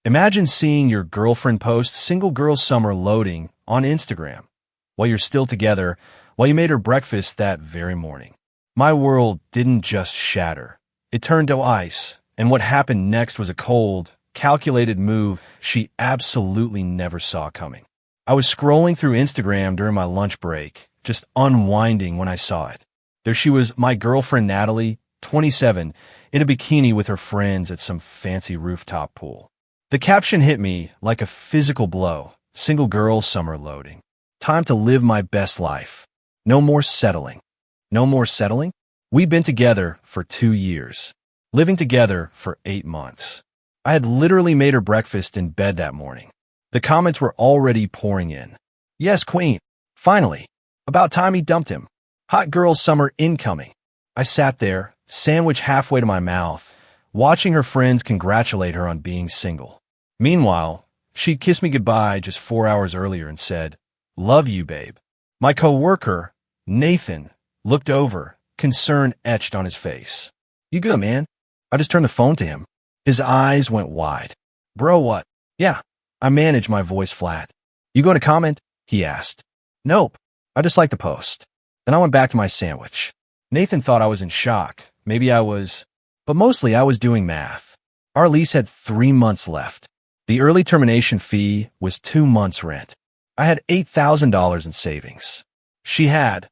Imagine seeing your girlfriend post single girl summer loading on Instagram while you're still together, while you made her breakfast that very morning. My world didn't just shatter. It turned to ice, and what happened next was a cold, calculated move she absolutely never saw coming. I was scrolling through Instagram during my lunch break, just unwinding when I saw it. There she was, my girlfriend Natalie, 27, in a bikini with her friends at some fancy rooftop pool. The caption hit me like a physical blow. Single girl summer loading. Time to live my best life. No more settling. No more settling? We'd been together for 2 years. Living together for 8 months. I had literally made her breakfast in bed that morning. The comments were already pouring in. Yes, queen. Finally. About time he dumped him. Hot girl summer incoming. I sat there, sandwich halfway to my mouth, watching her friends congratulate her on being single. Meanwhile, she kissed me goodbye just 4 hours earlier and said, "Love you, babe." My coworker, Nathan, looked over, concern etched on his face. "You good, man?" I just turned the phone to him. His eyes went wide. "Bro, what?" "Yeah." I managed my voice flat. "You going to comment?" he asked. "Nope. I just liked the post." Then I went back to my sandwich. Nathan thought I was in shock. Maybe I was, but mostly I was doing math. Our lease had 3 months left. The early termination fee was 2 months' rent. I had $8,000 in savings. She had,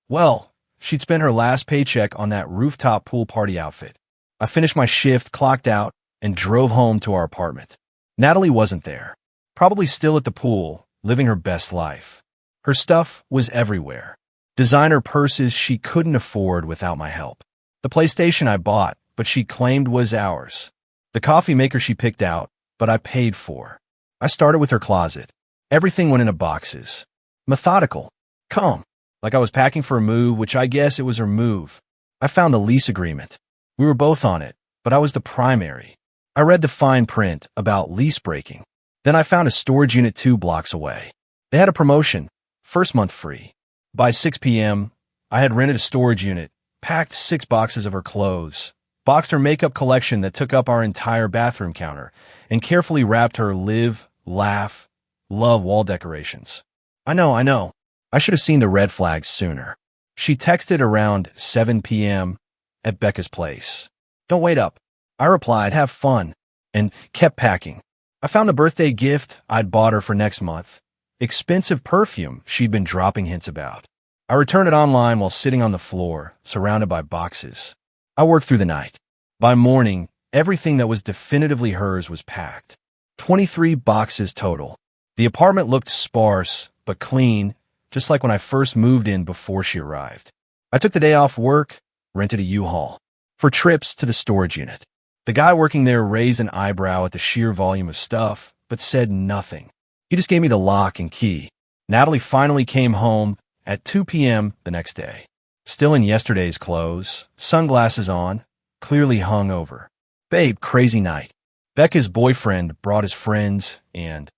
well, she'd spent her last paycheck on that rooftop pool party outfit. I finished my shift, clocked out, and drove home to our apartment. Natalie wasn't there. Probably still at the pool, living her best life. Her stuff was everywhere. Designer purses she couldn't afford without my help. The PlayStation I bought, but she claimed was ours. The coffee maker she picked out, but I paid for. I started with her closet. Everything went into boxes. Methodical. Calm. Like I was packing for a move, which I guess it was her move. I found the lease agreement. We were both on it, but I was the primary. I read the fine print about lease breaking. Then I found a storage unit 2 blocks away. They had a promotion. First month free. By 6 p.m., I had rented a storage unit, packed 6 boxes of her clothes, boxed her makeup collection that took up our entire bathroom counter, and carefully wrapped her live, laugh, love wall decorations. I know. I should have seen the red flags sooner. She texted around 7 p.m. at Becca's place. "Don't wait up." I replied, "Have fun," and kept packing. I found the birthday gift I'd bought her for next month. Expensive perfume she'd been dropping hints about. I returned it online while sitting on the floor, surrounded by boxes. I worked through the night. By morning, everything that was definitively hers was packed. 23 boxes total. The apartment looked sparse, but clean, just like when I first moved in before she arrived. I took the day off work, rented a U-Haul, for trips to the storage unit. The guy working there raised an eyebrow at the sheer volume of stuff, but said nothing. He just gave me the lock and key. Natalie finally came home at 2 p.m. the next day. Still in yesterday's clothes, sunglasses on, clearly hungover. "Babe, crazy night." Becca's boyfriend brought his friends, and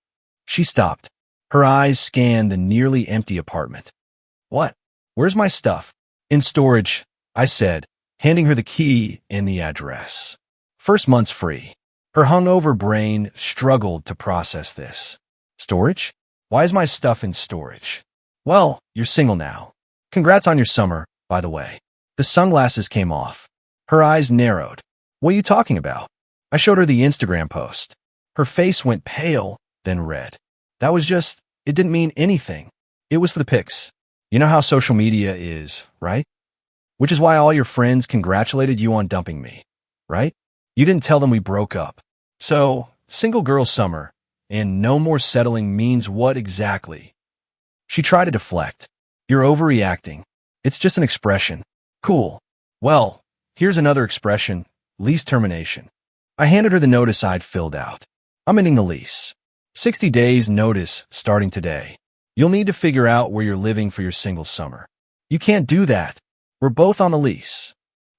she stopped. Her eyes scanned the nearly empty apartment. "What? Where's my stuff?" "In storage," I said, handing her the key and the address. First month's free. Her hungover brain struggled to process this. "Storage? Why is my stuff in storage?" "Well, you're single now. Congrats on your summer, by the way." The sunglasses came off. Her eyes narrowed. "What are you talking about?" I showed her the Instagram post. Her face went pale, then red. That was just, it didn't mean anything. It was for the pics. You know how social media is, right? Which is why all your friends congratulated you on dumping me, right? You didn't tell them we broke up. So, single girl summer, and no more settling means what exactly? She tried to deflect. "You're overreacting. It's just an expression." "Cool. Well, here's another expression, lease termination." I handed her the notice I'd filled out. "I'm ending the lease. 60 days notice starting today. You'll need to figure out where you're living for your single summer." "You can't do that. We're both on the lease."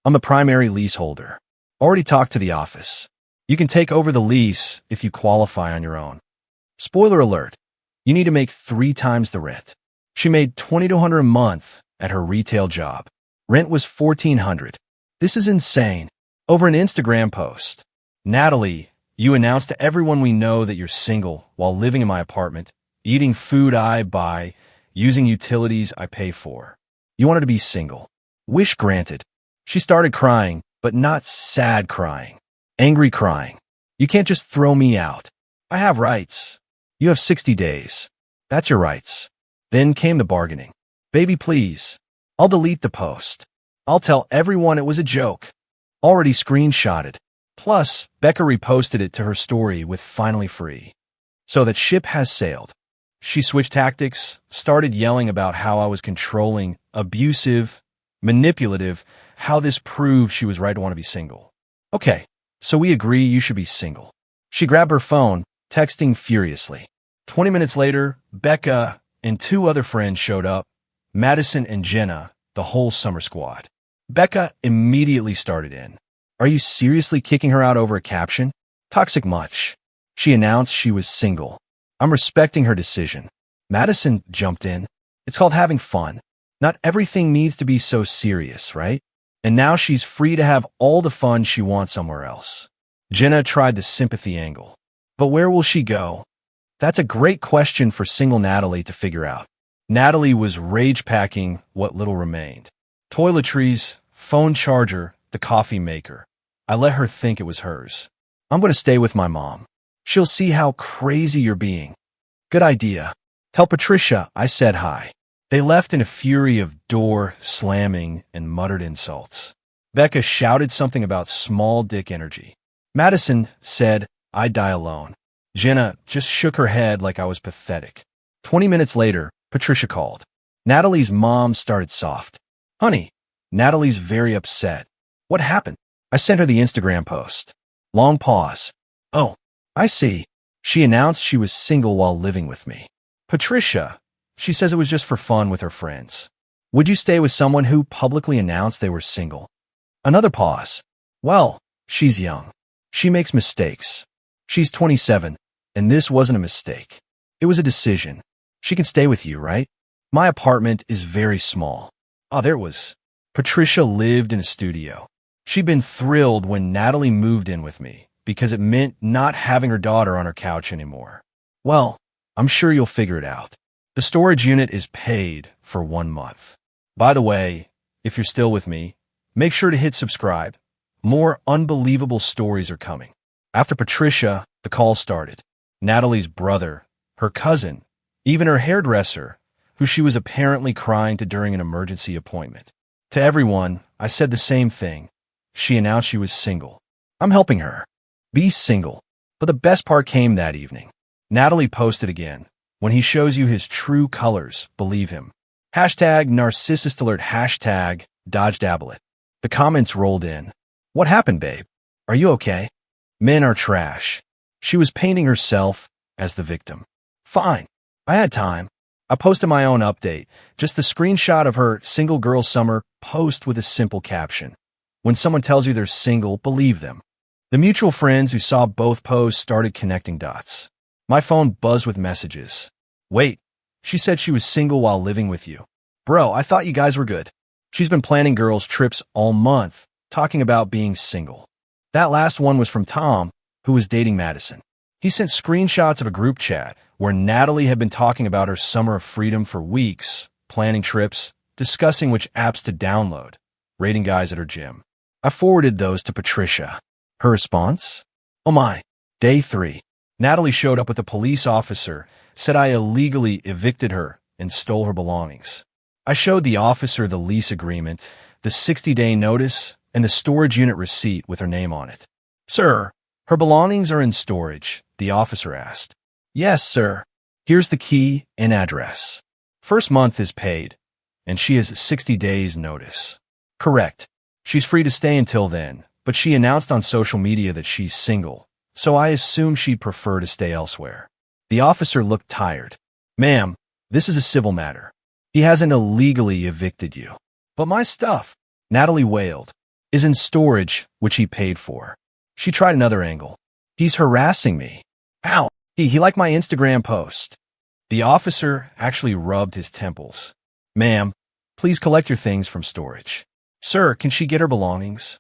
"I'm the primary leaseholder. Already talked to the office. You can take over the lease if you qualify on your own." Spoiler alert, you need to make 3 times the rent. She made $2,200 a month at her retail job. Rent was $1,400. This is insane. Over an Instagram post. "Natalie, You announce to everyone we know that you're single while living in my apartment, eating food I buy, using utilities I pay for. You wanted to be single. Wish granted. She started crying, but not sad crying. Angry crying. You can't just throw me out. I have rights. You have 60 days. That's your rights. Then came the bargaining. Baby, please. I'll delete the post. I'll tell everyone it was a joke. Already screenshotted. Plus, Becca reposted it to her story with finally free. So that ship has sailed. She switched tactics, started yelling about how I was controlling, abusive, manipulative, how this proved she was right to want to be single. Okay, so we agree you should be single. She grabbed her phone, texting furiously. 20 minutes later, Becca and two other friends showed up, Madison and Jenna, the whole summer squad. Becca immediately started in. Are you seriously kicking her out over a caption? Toxic much. She announced she was single. I'm respecting her decision. Madison jumped in. It's called having fun. Not everything needs to be so serious, right? And now she's free to have all the fun she wants somewhere else. Jenna tried the sympathy angle. But where will she go? That's a great question for single Natalie to figure out. Natalie was rage-packing what little remained. Toiletries, phone charger, the coffee maker. I let her think it was hers. I'm going to stay with my mom. She'll see how crazy you're being. Good idea. Tell Patricia I said hi. They left in a fury of door slamming and muttered insults. Becca shouted something about small dick energy. Madison said, I'd die alone. Jenna just shook her head like I was pathetic. 20 minutes later, Patricia called. Natalie's mom started soft. Honey, Natalie's very upset. What happened? I sent her the Instagram post. Long pause. Oh, I see. She announced she was single while living with me. Patricia, she says it was just for fun with her friends. Would you stay with someone who publicly announced they were single? Another pause. Well, she's young. She makes mistakes. She's 27, and this wasn't a mistake. It was a decision. She can stay with you, right? My apartment is very small. Oh, there it was. Patricia lived in a studio. She'd been thrilled when Natalie moved in with me because it meant not having her daughter on her couch anymore. Well, I'm sure you'll figure it out. The storage unit is paid for 1 month. By the way, if you're still with me, make sure to hit subscribe. More unbelievable stories are coming. After Patricia, the call started. Natalie's brother, her cousin, even her hairdresser, who she was apparently crying to during an emergency appointment. To everyone, I said the same thing. She announced she was single. I'm helping her. Be single. But the best part came that evening. Natalie posted again. When he shows you his true colors, believe him. Hashtag narcissist alert. Hashtag dodge dabble it. The comments rolled in. What happened, babe? Are you okay? Men are trash. She was painting herself as the victim. Fine. I had time. I posted my own update, just the screenshot of her single girl summer post with a simple caption. When someone tells you they're single, believe them. The mutual friends who saw both posts started connecting dots. My phone buzzed with messages. Wait, she said she was single while living with you. Bro, I thought you guys were good. She's been planning girls' trips all month, talking about being single. That last one was from Tom, who was dating Madison. He sent screenshots of a group chat where Natalie had been talking about her summer of freedom for weeks, planning trips, discussing which apps to download, rating guys at her gym. I forwarded those to Patricia. Her response? Oh my. Day 3. Natalie showed up with a police officer, said I illegally evicted her and stole her belongings. I showed the officer the lease agreement, the 60-day notice, and the storage unit receipt with her name on it. Sir, her belongings are in storage, the officer asked. Yes, sir. Here's the key and address. First month is paid, and she has 60 days notice. Correct. She's free to stay until then, but she announced on social media that she's single, so I assume she'd prefer to stay elsewhere. The officer looked tired. Ma'am, this is a civil matter. He hasn't illegally evicted you. But my stuff, Natalie wailed, is in storage, which he paid for. She tried another angle. He's harassing me. Ow! He liked my Instagram post. The officer actually rubbed his temples. Ma'am, please collect your things from storage. Sir, can she get her belongings?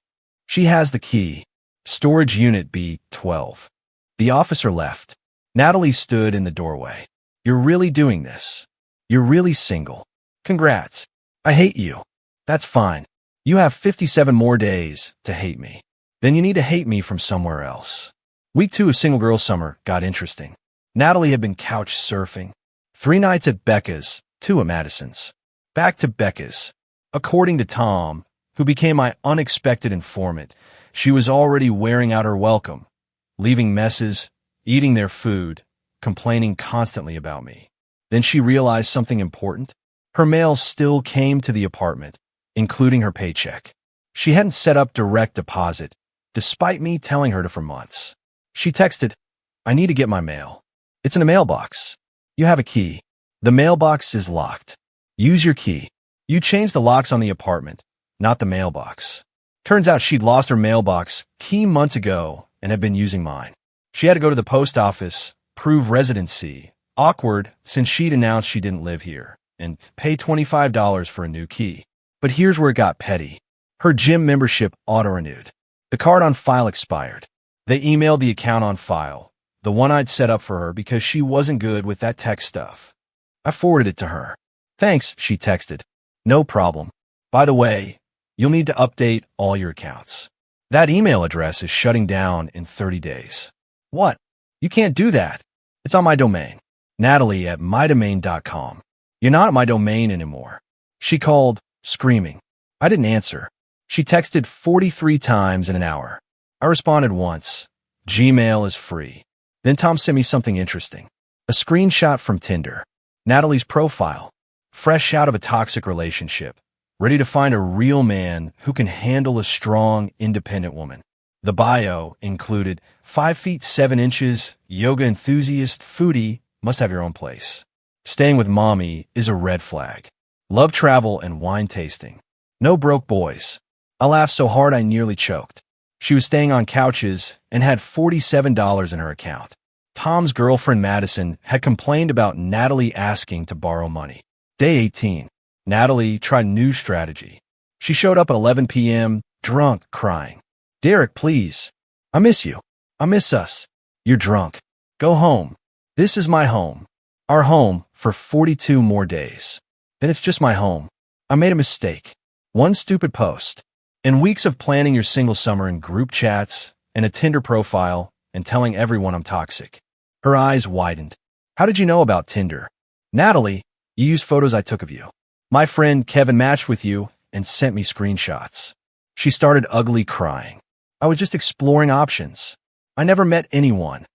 She has the key. Storage unit B12. The officer left. Natalie stood in the doorway. You're really doing this. You're really single. Congrats. I hate you. That's fine. You have 57 more days to hate me. Then you need to hate me from somewhere else. Week 2 of Single Girl Summer got interesting. Natalie had been couch surfing. 3 nights at Becca's, 2 at Madison's. Back to Becca's. According to Tom, who became my unexpected informant, she was already wearing out her welcome, leaving messes, eating their food, complaining constantly about me. Then she realized something important. Her mail still came to the apartment, including her paycheck. She hadn't set up direct deposit, despite me telling her to for months. She texted, I need to get my mail. It's in a mailbox. You have a key. The mailbox is locked. Use your key. You changed the locks on the apartment, not the mailbox. Turns out she'd lost her mailbox key months ago and had been using mine. She had to go to the post office, prove residency, awkward since she'd announced she didn't live here, and pay $25 for a new key. But here's where it got petty. Her gym membership auto-renewed. The card on file expired. They emailed the account on file, the one I'd set up for her because she wasn't good with that tech stuff. I forwarded it to her. Thanks, she texted. No problem. By the way, you'll need to update all your accounts. That email address is shutting down in 30 days. What? You can't do that. It's on my domain. Natalie at mydomain.com. You're not at my domain anymore. She called, screaming. I didn't answer. She texted 43 times in an hour. I responded once. Gmail is free. Then Tom sent me something interesting. A screenshot from Tinder. Natalie's profile. Fresh out of a toxic relationship. Ready to find a real man who can handle a strong, independent woman. The bio included 5 feet 7 inches, yoga enthusiast, foodie, must have your own place. Staying with mommy is a red flag. Love travel and wine tasting. No broke boys. I laughed so hard I nearly choked. She was staying on couches and had $47 in her account. Tom's girlfriend Madison had complained about Natalie asking to borrow money. Day 18. Natalie tried a new strategy. She showed up at 11 p.m., drunk, crying. Derek, please. I miss you. I miss us. You're drunk. Go home. This is my home. Our home for 42 more days. Then it's just my home. I made a mistake. One stupid post. In weeks of planning your single summer in group chats and a Tinder profile and telling everyone I'm toxic. Her eyes widened. How did you know about Tinder? Natalie, you used photos I took of you. My friend Kevin matched with you and sent me screenshots. She started ugly crying. I was just exploring options. I never met anyone.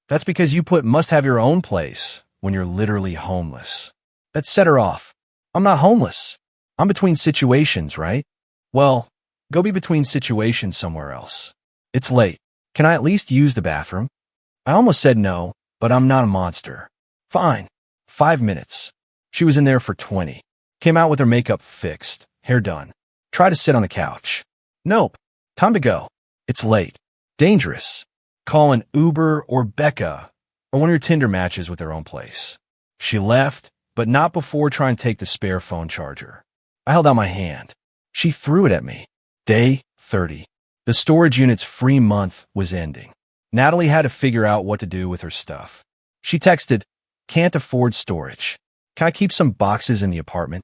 That's because you put must have your own place when you're literally homeless. That set her off. I'm not homeless. I'm between situations, right? Well, go be between situations somewhere else. It's late. Can I at least use the bathroom? I almost said no, but I'm not a monster. Fine. 5 minutes. She was in there for 20. Came out with her makeup fixed, hair done. Tried to sit on the couch. Nope. Time to go. It's late. Dangerous. Call an Uber or Becca or one of your Tinder matches with their own place. She left, but not before trying to take the spare phone charger. I held out my hand. She threw it at me. Day 30. The storage unit's free month was ending. Natalie had to figure out what to do with her stuff. She texted, can't afford storage. Can I keep some boxes in the apartment?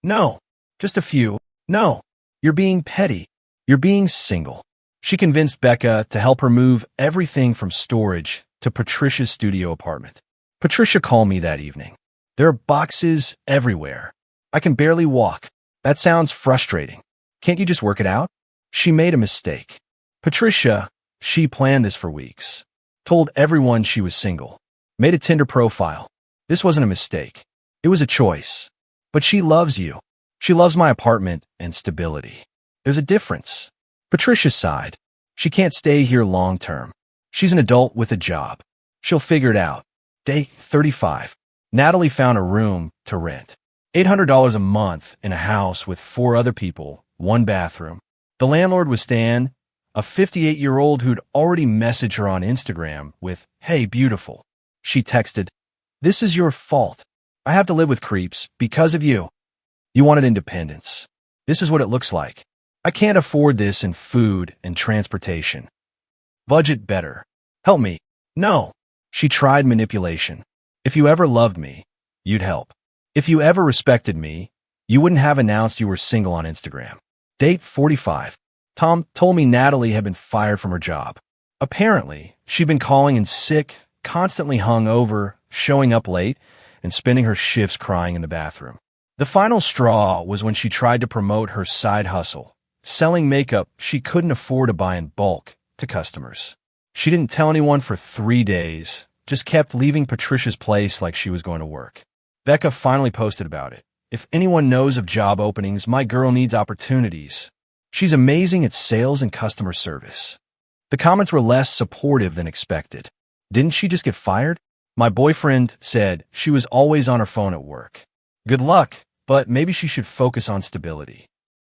No. Just a few. No. You're being petty. You're being single. She convinced Becca to help her move everything from storage to Patricia's studio apartment. Patricia called me that evening. There are boxes everywhere. I can barely walk. That sounds frustrating. Can't you just work it out? She made a mistake. Patricia, she planned this for weeks. Told everyone she was single. Made a Tinder profile. This wasn't a mistake. It was a choice. But she loves you. She loves my apartment and stability. There's a difference. Patricia sighed. She can't stay here long term. She's an adult with a job. She'll figure it out. Day 35. Natalie found a room to rent. $800 a month in a house with 4 other people, 1 bathroom. The landlord was Stan, a 58-year-old who'd already messaged her on Instagram with, "Hey, beautiful." She texted, "This is your fault. I have to live with creeps because of you. You wanted independence. This is what it looks like. I can't afford this in food and transportation. Budget better. Help me." No. She tried manipulation. If you ever loved me, you'd help. If you ever respected me, you wouldn't have announced you were single on Instagram. Date 45. Tom told me Natalie had been fired from her job. Apparently, she'd been calling in sick, constantly hung over, showing up late, and spending her shifts crying in the bathroom. The final straw was when she tried to promote her side hustle, selling makeup she couldn't afford to buy in bulk to customers. She didn't tell anyone for 3 days, just kept leaving Patricia's place like she was going to work. Becca finally posted about it. If anyone knows of job openings, my girl needs opportunities. She's amazing at sales and customer service. The comments were less supportive than expected. Didn't she just get fired? My boyfriend said she was always on her phone at work. Good luck, but maybe she should focus on stability.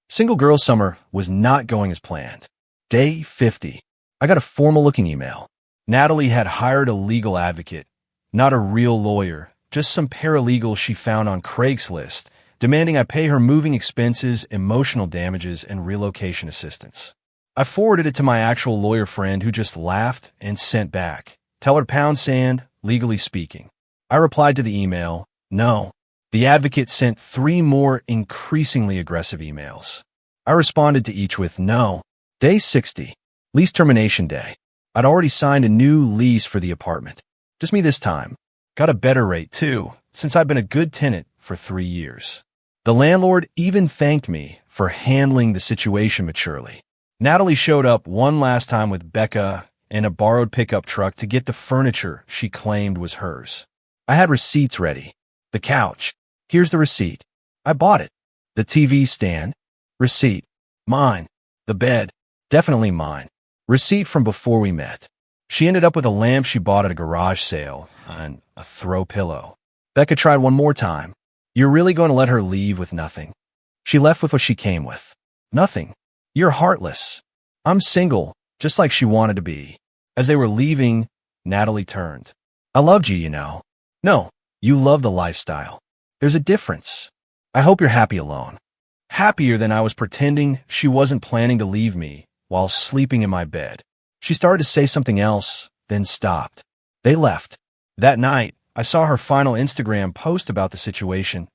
Single girl summer was not going as planned. Day 50. I got a formal-looking email. Natalie had hired a legal advocate, not a real lawyer, just some paralegal she found on Craigslist, demanding I pay her moving expenses, emotional damages, and relocation assistance. I forwarded it to my actual lawyer friend who just laughed and sent back. Tell her £, legally speaking. I replied to the email, no. The advocate sent 3 more increasingly aggressive emails. I responded to each with no. Day 60. Lease termination day. I'd already signed a new lease for the apartment. Just me this time. Got a better rate, too, since I've been a good tenant for 3 years. The landlord even thanked me for handling the situation maturely. Natalie showed up one last time with Becca and a borrowed pickup truck to get the furniture she claimed was hers. I had receipts ready. The couch. Here's the receipt. I bought it. The TV stand. Receipt. Mine. The bed. Definitely mine. Receipt from before we met. She ended up with a lamp she bought at a garage sale and a throw pillow. Becca tried one more time. You're really going to let her leave with nothing? She left with what she came with. Nothing. You're heartless. I'm single, just like she wanted to be. As they were leaving, Natalie turned. I loved you, you know. No, you love the lifestyle. There's a difference. I hope you're happy alone. Happier than I was pretending she wasn't planning to leave me while sleeping in my bed. She started to say something else, then stopped. They left. That night, I saw her final Instagram post about the situation.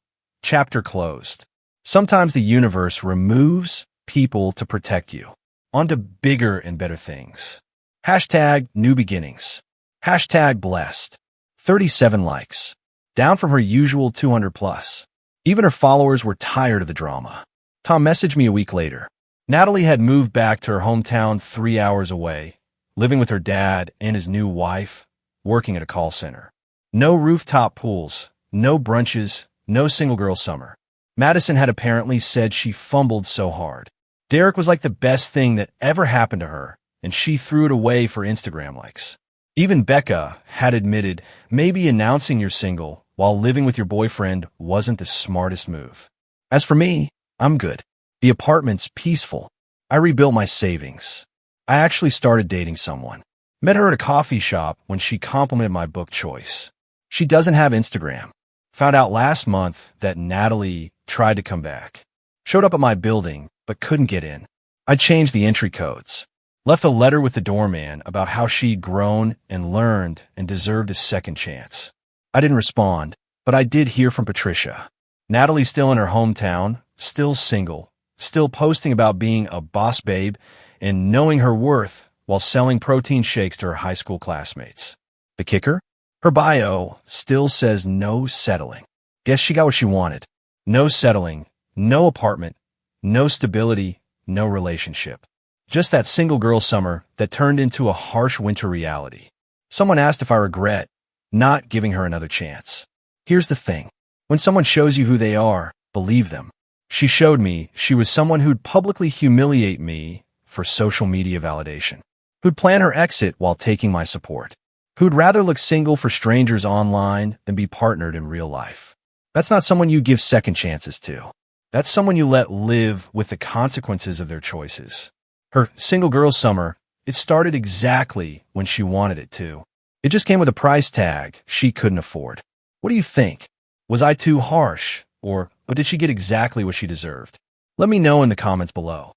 Chapter closed. Sometimes the universe removes people to protect you. On to bigger and better things. Hashtag new beginnings. Hashtag blessed. 37 likes. Down from her usual 200 plus. Even her followers were tired of the drama. Tom messaged me a week later. Natalie had moved back to her hometown 3 hours away, living with her dad and his new wife, working at a call center. No rooftop pools, no brunches, no single girl summer. Madison had apparently said she fumbled so hard. Derek was like the best thing that ever happened to her, and she threw it away for Instagram likes. Even Becca had admitted maybe announcing you're single while living with your boyfriend wasn't the smartest move. As for me, I'm good. The apartment's peaceful. I rebuilt my savings. I actually started dating someone. Met her at a coffee shop when she complimented my book choice. She doesn't have Instagram. Found out last month that Natalie tried to come back. Showed up at my building, but couldn't get in. I changed the entry codes. Left a letter with the doorman about how she'd grown and learned and deserved a second chance. I didn't respond, but I did hear from Patricia. Natalie's still in her hometown, still single, still posting about being a boss babe and knowing her worth while selling protein shakes to her high school classmates. The kicker? Her bio still says no settling. Guess she got what she wanted. No settling, no apartment, no stability, no relationship. Just that single girl summer that turned into a harsh winter reality. Someone asked if I regret not giving her another chance. Here's the thing. When someone shows you who they are, believe them. She showed me she was someone who'd publicly humiliate me for social media validation, who'd plan her exit while taking my support, who'd rather look single for strangers online than be partnered in real life. That's not someone you give second chances to. That's someone you let live with the consequences of their choices. Her single girl summer, it started exactly when she wanted it to. It just came with a price tag she couldn't afford. What do you think? Was I too harsh? Or did she get exactly what she deserved? Let me know in the comments below.